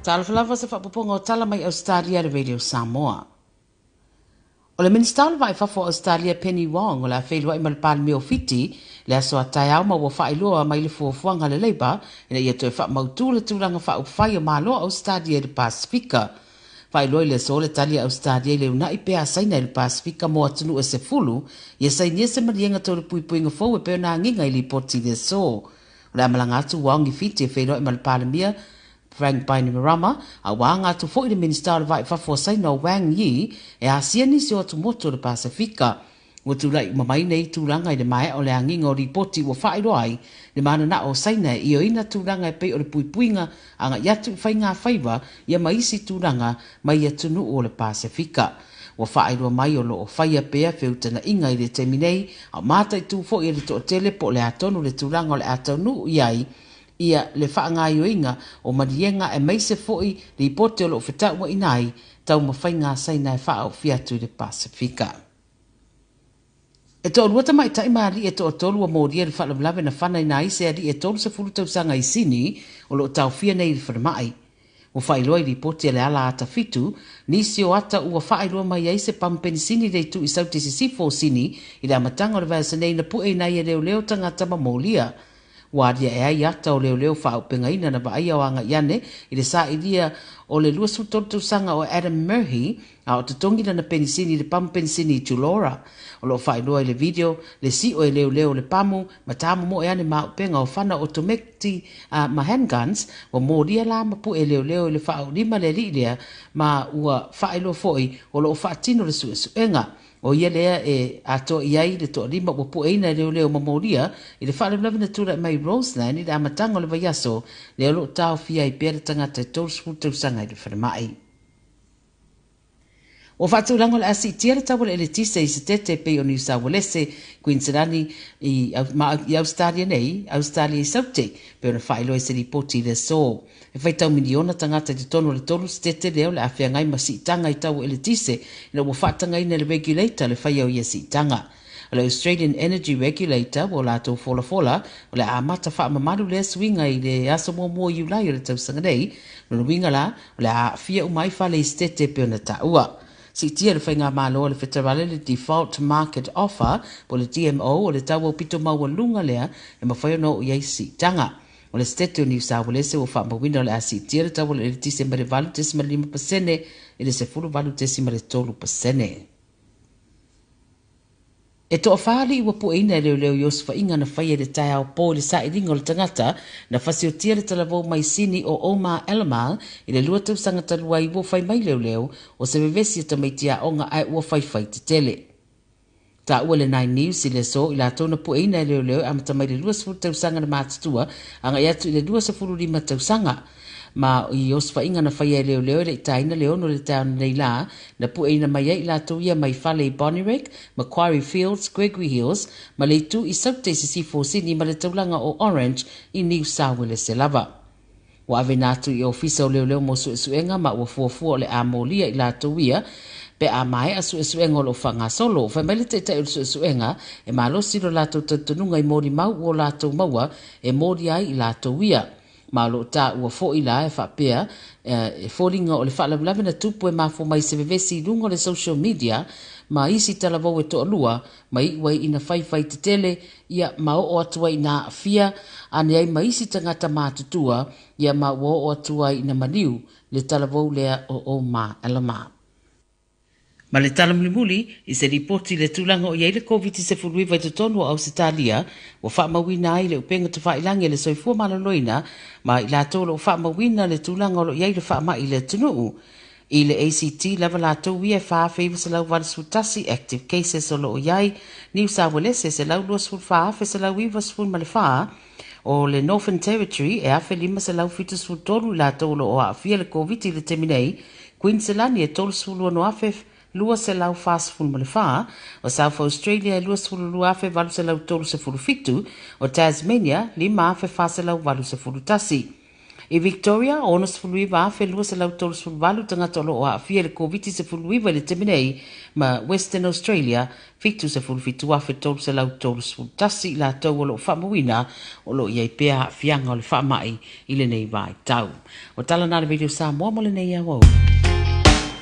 Tala Fou se whapoponga o tala mai Ausetalia le radio Samoa. O le minister vai fafo Ausetalia Penny Wong o la whailua i malpāle meo fiti le aso a tai au ma wa whailua mai le fuafuanga le leiba ina ia toi whamautu le tūranga whaupwhai o māloa Ausetalia le Pasifika. Whailua i le so le tali Ausetalia le una i pea saina le Pasifika mo atunu e se fulu ia sainia se marienga tau le puipuinga fau e peo na nginga i li poti le so. O le amalanga atu Wong i fiti e whailua i malpāle mea Frank Bainimarama, a wanga tu fo i le minister vai fafosa no Wang Yi e asia ni se o tu moto le Pasifika. O tu lai mamai nei tu langa i le mai o le anginga o ripoti o whaero ai le mana na o saina i o ina tu langa e pei o le puipuinga anga yatu whai ngā whaiva ia maisi tu langa mai atunu o le Pasifika. O whaero mai o lo o whaia pea whiutana inga i le teminei a mātai tu fo i le to tele po le atonu le tu langa o le atonu iai ia le whaangaioinga o marienga e meise foi li pote o lo whetau wa inai tau mawhainga saina e whaau fiatu le Pasifika. E tō ruata mai tai maari e tō tolu a mōria le whalawlawe na whanai na ise a li e tōlu sa furu tau sanga i sini o lo tau fia nei le whanamai. O whailoi li pote le ala ata fitu, nisi o ata ua whailoi mai eise pampeni sini rei tu i sauti si sifo sini i le amatanga o le vasa nei na pue nei e leo leo tangata ma mōlia. Wadia e ai ata o leo whao penga ina na vaai au anga iane i le sa idia o le lua sutotu sanga o Adam Murphy a o te tongina na penisini le pamu penisini i Tulora. O lo whailua i le video le si o e leo le pamu ma tamu mo e ane ma penga o whana o tomekti ma handguns o mōria la ma pu e leo le whao lima le lilea ma ua whailua foi o lo whaatino le suenga. O ia lea e ato iai le toa lima o pu eina leo mamoria i le whaale na tura mai Roseland i le amatanga o le vaiaso leo lo tau fia i pere tangata i tōru sputu sanga i le whanemai. O whātūrango le asi tia le tawale e le tise i se tete pe o New South Wales, Queensland i Ausetalia nei, Australia i saute, pe o na whaelo e se ripoti le so. E whaitau miliona tangata i te tono le tolu se tete leo le awhia ngai ma si tanga i tau e le tise, ina ua whaatanga ina le regulator le whaiau i si tanga. O le Australian Energy Regulator o lātou fola, o le amata whaamamaru le swinga i le aso mua iulai o le tausanga nei, no winga la, o le a fia umai whale i se tete pe o na taua. Si tia le whainga mālo le whetarale le Default Market Offer po le DMO o le taua pito maua lunga lea e mawhaio no i eisi tanga. O le stete o New South Wales o whaamawina o le asi tia le taua le tise mare valu tesima 5% i le sefuru valu tesima le 3%. E toa whaali ua po ina leo Yosufa inga na whaia le tai au po le sa iringa o le tangata na whasio tia le talavou mai sini o Omar Elmal i le lua tau sanga talua i ua whai mai leo o se vevesi ta mai tia onga ai ua whai te tele. Ta ua le 9 News i le so i la tona po ina leo amata mai le lua sefuru tau sanga na mātutua anga iatu i le lua sefuru 5 tau sanga. Ma i Yosufa inga na whaia leo le itaina leo no le tauna nei la na pu eina mai ai la ia mai whale i Bonnyrigg, Macquarie Fields, Gregory Hills, ma le tu i saute si Sydney ma le taulanga o Orange i New South Wales se lava. Wa ave natu i ofisa o leo mo suenga ma ua fuafua le amolia i la ia pe a mai a suenga o lo whanga solo, whai mai le te o suenga e malo siro la tanunga i mori mau o la maua e mori ai i la ia. Ma lo ta ua fo ila e whapea e fōringa o le whaalawlawe na tupu e mafo mai se vevesi lungo le social media ma isi talavou e toa lua ma iwai ina whai te tele ia ma o atua ina fia ane ai ma isi tangata mātutua ia ma o atua ina maniu le talavou lea o Omar Elmal. Ma le talamuli i se ripoti le tūlanga o iei le COVID-19 vai te tonu o Ausetalia o whaamawina ai le upenga te whailangi le soifua malaloina ma i la tōlo o whaamawina le tūlanga o iei le whaamai le tunuu. I le ACT lava la tau ia whaafewa se lau varisutasi active cases o lo o iei New South Wales se lau luas ful whaafe se lau ivas ful ma le whaa o le Northern Territory e afe lima se lau fitus ful tolu la tōlo o a fia le COVID le teminei Queensland e tolu sulu no afe lua se lau fast ful ma le whaa, o South Australia lua se fulu lua afe valu se lau tolu se fulu fitu, o Tasmania lima afe faa se lau valu se fulu tasi. I Victoria, ona se fuluiva a felua se lau tolu suluvalu tangata o loo a fia le COVID se fuluiva le teminei ma Western Australia, fitu se fulufitu a fe tolu se lau tolu sulutasi la tau o loo whamawina o loo iai pea fianga o le whamai i le nei vai tau. O tala nā le video Samoa mo le nei au au.